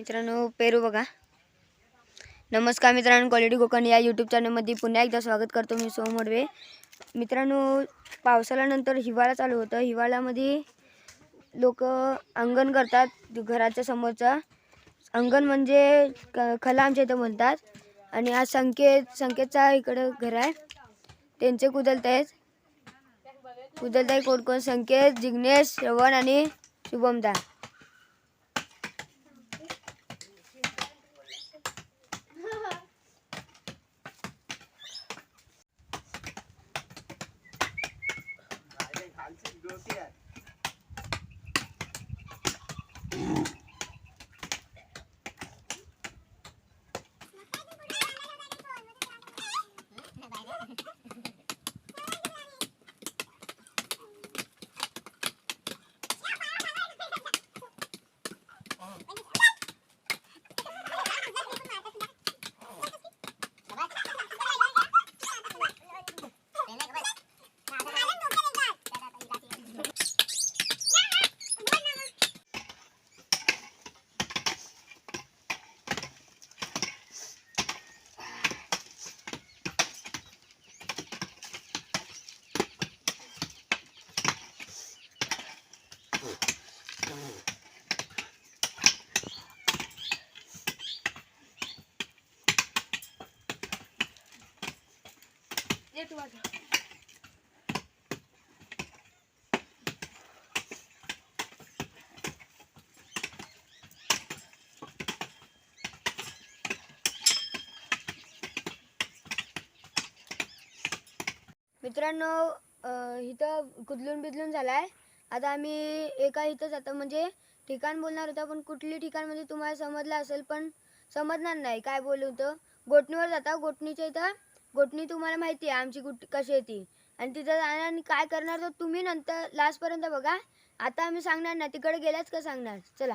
मित्रांनो पेरू बघा। नमस्कार मित्रांनो, क्वालिटी कोकण या यूट्यूब चॅनलमध्ये पुन्हा एकदा स्वागत करतो मी सोम मोडवे। मित्रांनो पावसाळ्यानंतर हिवाळा चालू होतं। हिवाळ्यामध्ये लोक अंगण करतात। घराच्या समोरचा अंगण म्हणजे खला आमच्या इथं म्हणतात। आणि आज संकेतचा इकडे घर आहे, त्यांचे कुदलतायत कोण कोण संकेत, जिग्नेश, श्रवण आणि शुभमदा। मित्रांनो इथं कुदलून बिदलून झालाय। आता आम्ही एका इथं जातो, म्हणजे ठिकाण बोलणार होता, पण कुठली ठिकाण म्हणजे तुम्हाला समजलं असेल पण समजणार नाही काय बोलू होतं। गोटणीवर जाता, गोटणीच्या इथं गोटणी तुम्हाला माहिती आहे आमची कशी येते, आणि तिथं जाणार आणि काय करणार तर तुम्ही नंतर लास्ट पर्यंत बघा। आता आम्ही सांगणार ना, तिकडे गेल्याच का सांगणार। चला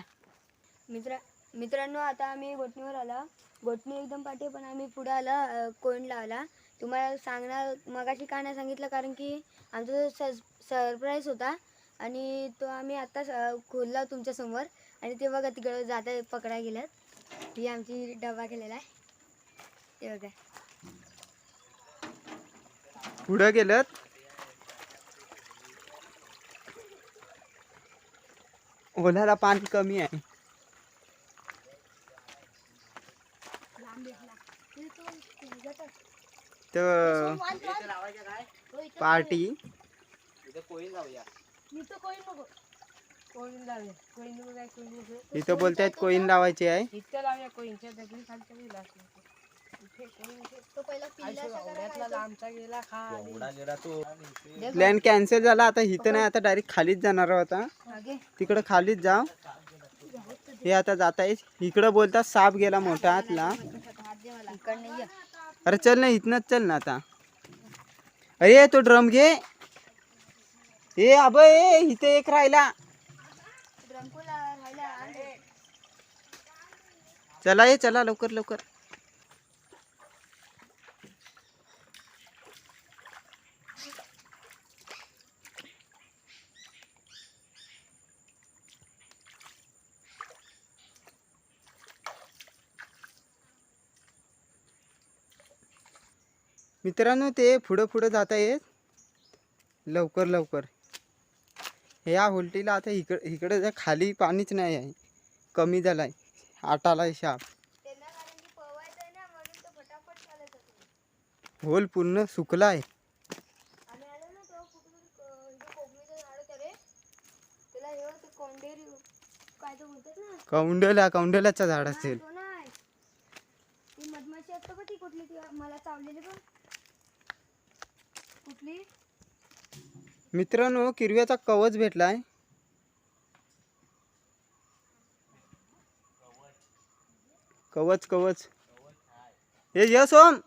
मित्रांनो आता आम्ही गोटणीवर आला। गोटणी एकदम पाठी, पण आम्ही पुढे आला कोण लावला। तुम्हाला सांगणार मगाशी का नाही सांगितलं, कारण की आमचा सरप्राईज होता आणि तो आम्ही आत्ताच खोलला तुमच्या समोर। आणि ते बघा तिकडे जाता पकडा गेल्यात। ही आमची डबा केलेला आहे, ते बघा पुढे गेल्यात। ओल्याला पाणी कमी आहे तर पार्टी इथं बोलतायत कोईन लावायची आहे। प्लॅन कॅन्सल झाला, आता इथं नाही, आता डायरेक्ट खालीच जाणार आहोत। तिकडे खालीच जाऊ, हे आता जात आहे। इकडं बोलतात साप गेला मोठा आतला। अरे चल ना, इथनच चल ना आता। अरे तो ड्रम घे, हे अबे इथे एक राहिला। चला ये, चला लवकर लवकर। मित्रांनो ते पुढं पुढं जात आहेत, लवकर लवकर। ह्या होलटीला आता इकडे खाली पाणीच नाही आहे, कमी झालाय, आटालाय शाप। होल पूर्ण सुकलाय। कौंडल्याचं झाड असेल। मधमाशी असतो का ती कुठली, ती मला चावलेली बघ कुठली। मित्रांनो किरव्याचा कवच भेटलाय। कवच कवच हे यस ओम,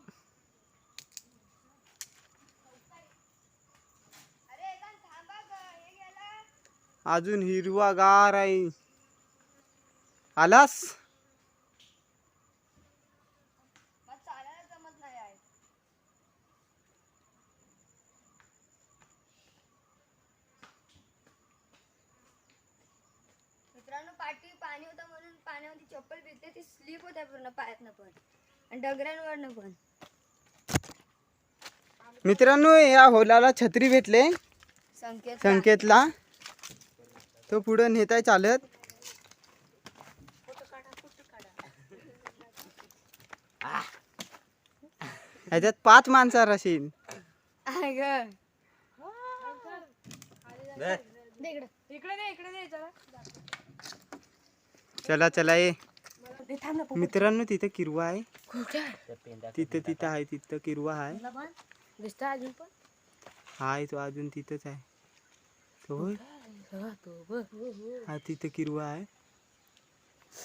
अजून हिरवागार आहे। आलास मित्रांनो पाठी पाणी होतं म्हणून पाण्यामध्ये चप्पल भिजते ती स्लिप होते पूर्ण पायातनं पण आणि डगऱ्यांवरनं पण. मित्रांनो या होलाला छत्री भेटले संकेत संकेतला. तो पुढं नेताय चालत. ह्याच्यात 5 माणसं राहशील. चला चला ये मित्रांनो. तिथे किरवा आहे. तिथं आहे. तिथं किरवा आहे. हाय तो अजून तिथंच आहे. तो होय. हा तिथं किरवा आहे.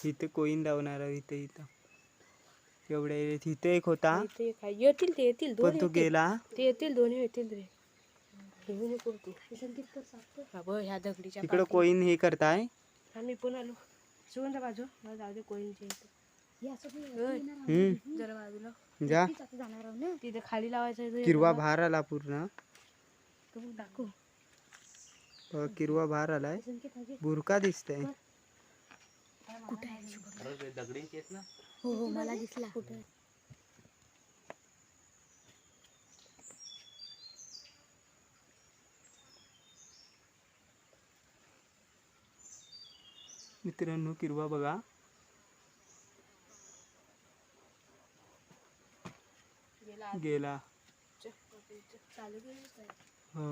इथं कोईन लावणार आहे. इथं एवढ्या इथे एक होता येतील ते येतील पण तो गेला. ते येतील दोन्ही येतील रे. ह्या दगडीच्या तिकडं कोईन हे करताय. आम्ही पण आलो. सुगंधा बाजू जाऊ दे कोईनचे जरा बाजूला जा. तिथे खाली लावायचं. किरवा बाहेर आला पूर्ण. दाखव किरवा बाहेर आलाय. बुरका दिसतंय. हो हो मला दिसला. मित्रांनो किरवा बघा. गेला. हो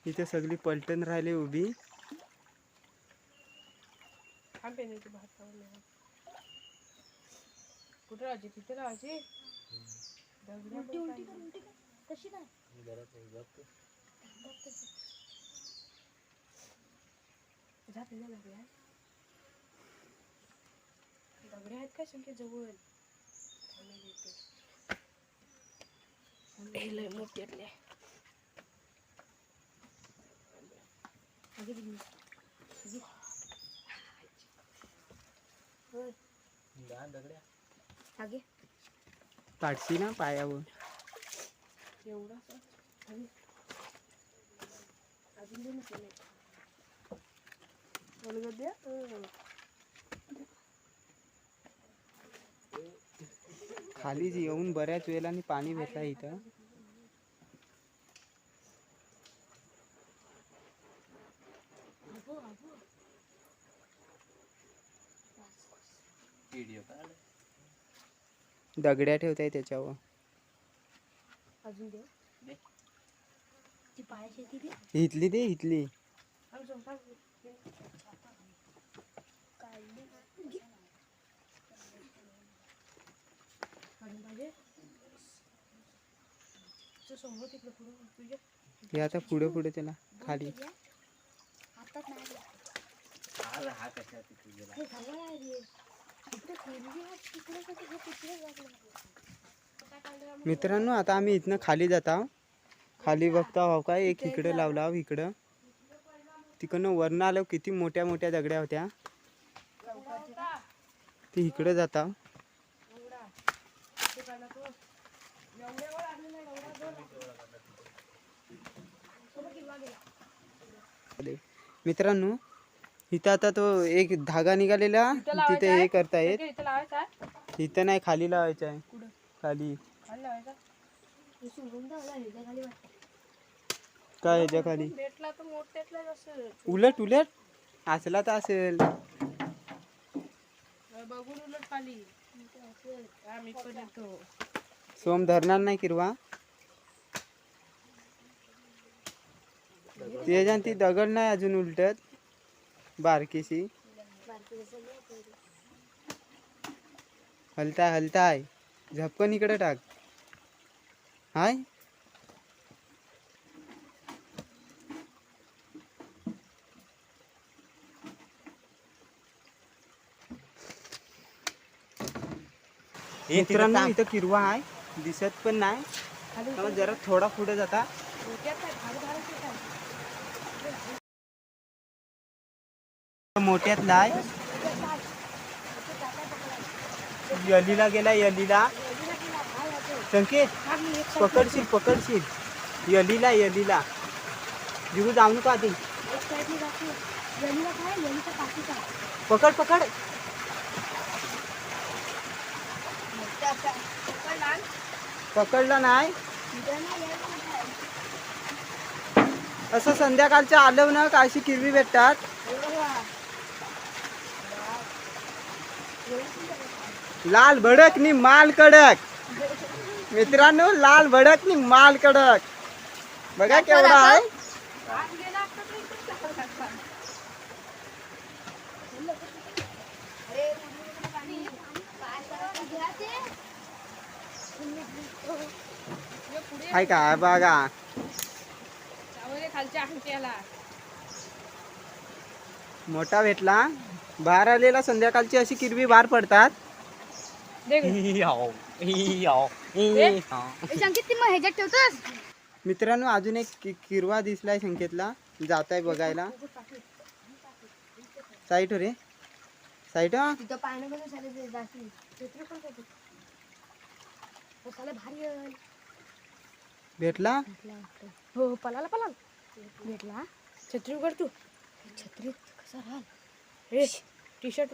इथे सगळी पलटण राहिली उभी. कुठे राहायची तिथे राहायची. दगडे आहेत का संख्या जवळ मोठ्यातले. पाडशी ना पायावर. एवढा अजून खाली येऊन बऱ्याच वेळेला पाणी भेटला इथं. दगड्या ठेवताय त्याच्यावर. इथली दे इथली. हे आता पुढे पुढे त्याला खाली. मित्रांनो आता आम्ही इथनं खाली जात आहोत. खाली बघता हो काय एक इकडे लावला इकडं. तिकडनं वरनं आलो किती मोठ्या मोठ्या दगड्या होत्या. ती इकडे जाता. मित्रांनो इथं आता तो एक धागा निघालेला तिथे हे करतायत. इथं नाही खाली लावायचं आहे. खाली काय ह्याच्या खाली उलट उलट असला तर असेल. बघून उलट खाली आम्ही पण येतो. सोम धरणार नाही किरवा. त्याच्यानं ती दगड नाही अजून उलटत बारकीशी. हलताय हलताय. झपकन इकडे टाक. हाय मित्रांनो इथं किरवा आहे. दिसत पण नाही. तर जरा थोडा पुढे जाता. मोठ्यातला आहे. यलीला गेला यलीला. संकेत पकडशील पकडशील. यलीला यलीला जीव जाऊ नका आधी. पकड पकड पकडलं नाही असं संध्याकाळच्या आलं ना का अशी किरवी भेटतात. लाल भडक नि माल कडक मित्रांनो, लाल भडक नि माल कडक बघा केवढा आहे. हाय का बघा खालच्या अंगठ्याला मोठा भेटला. बाहेर आलेला संध्याकाळची अशी किरवी बाहेर पडतात. मित्रांनो अजून एक किरवा दिसलाय संकेतला. जात आहे बघायला. साईट रे साईट भेटला. हो पलाला भेटला. छत्री उघड तू. छत्री कसा राहाल टी शर्ट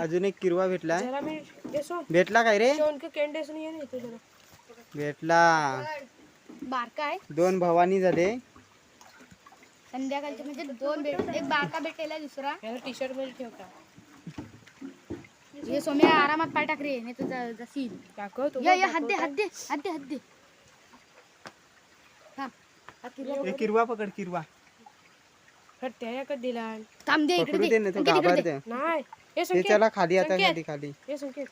अजून एक किरवा भेटलाय. जरा मी भेटला काय रे. केंडेसून ये नाही जरा भेटला. बारका आहे. 2 भवानी झाले संध्याकाळचे म्हणजे 2 एक बारका भेटेला दुसरा टी शर्ट मध्ये ठेवता. ये सोम्या आरामात पाय टाक रे नाही तर जाशील. टाकतो ये हात दे हे किरवा पकड किरवा त्या का दिला थांब दे पकडू इकडे दे नाही तो घाबरते. नाही हे हे संकेत चला खाली आता संकेत. खाली खाली. हे संकेत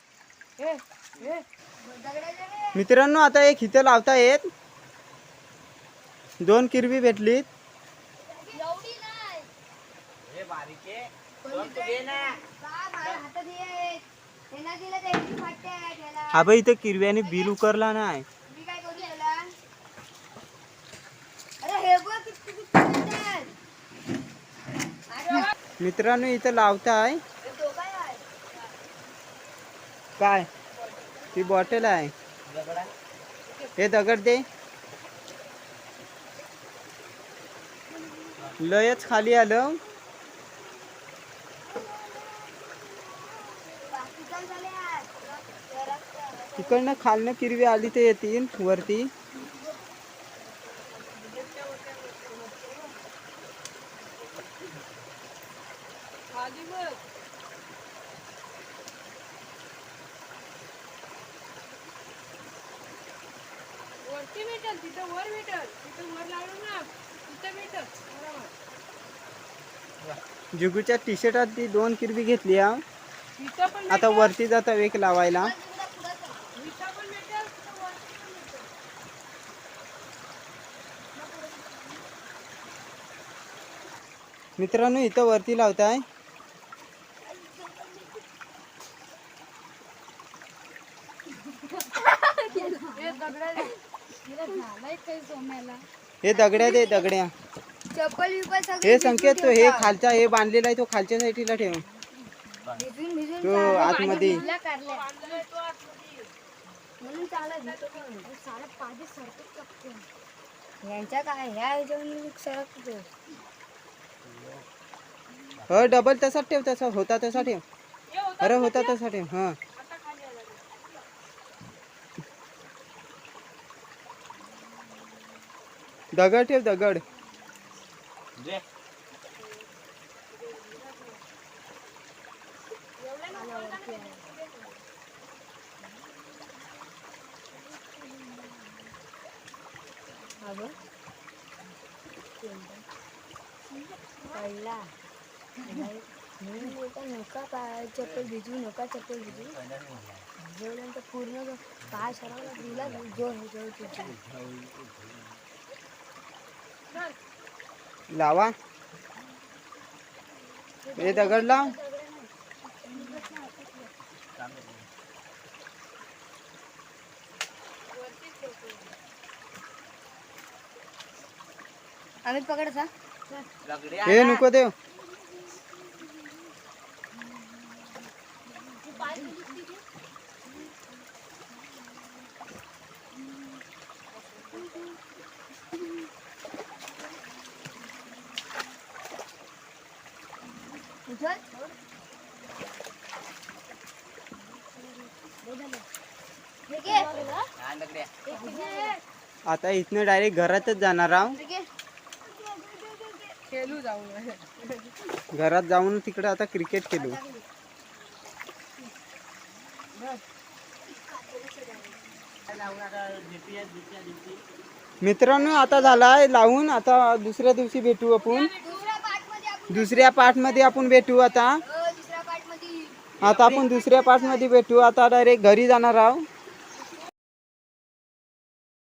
ए मित्रांनो आता एक इथं लावता येत. 2 किरवी भेटलीत. हा बाई इथं किरव्याने बिल उकरला नाही. मित्रांनो इथं लावताय काय ती बॉटल आहे. हे दगड दे. लयच खाली आलं. तिकडनं खालनं किरवी आली ते येतील वरती. वरती भेटल तिथं वर भेटल तिथं वर लागलं ना तिथं भेटल. जुगूच्या टी शर्टात ती 2 किरवी घेतली हा. तिथं पण आता वरती जाता एक लावायला. तिथं पण भेटल तिथं वरती पण भेटल. मित्रांनो इथं वरती लावताय. हे दगड्या दे दगड्या. चप्पल विपल सगळं हे संकेत तो हे खालचा हे बांधलेला आहे तो खालच्या साईडला ठेव. भिजून तो आतमध्ये म्हणून यांच्या काय ह्या ह्याच्यावर सरकतो. हो डबल तसाच ठेव. तसा होता तसा ठेव. अरे होता तसा ठेव. हा दगड ठेव दगड. पडला नका चप्पल भिजू नका. चप्पल भिजू जेवल्यानंतर पूर्ण पाय सरावला दिला जोर लावा. हे दगड लाव. आम्ही पकडायचा. हे नको देव. उचल. ठीक आहे. आता इथनं डायरेक्ट घरातच जाणार आहो. ठीक आहे. खेळू जाऊ. घरात जाऊन तिकडे आता क्रिकेट खेळू. मित्रांनो आता झालाय लावून. आता दुसऱ्या दिवशी भेटू आपण. दुसऱ्या पार्ट मध्ये आपण भेटू आता. दुसऱ्या पार्ट मध्ये आता आपण दुसऱ्या पार्ट मध्ये भेटू. आता डायरेक्ट घरी जाणार आहोत.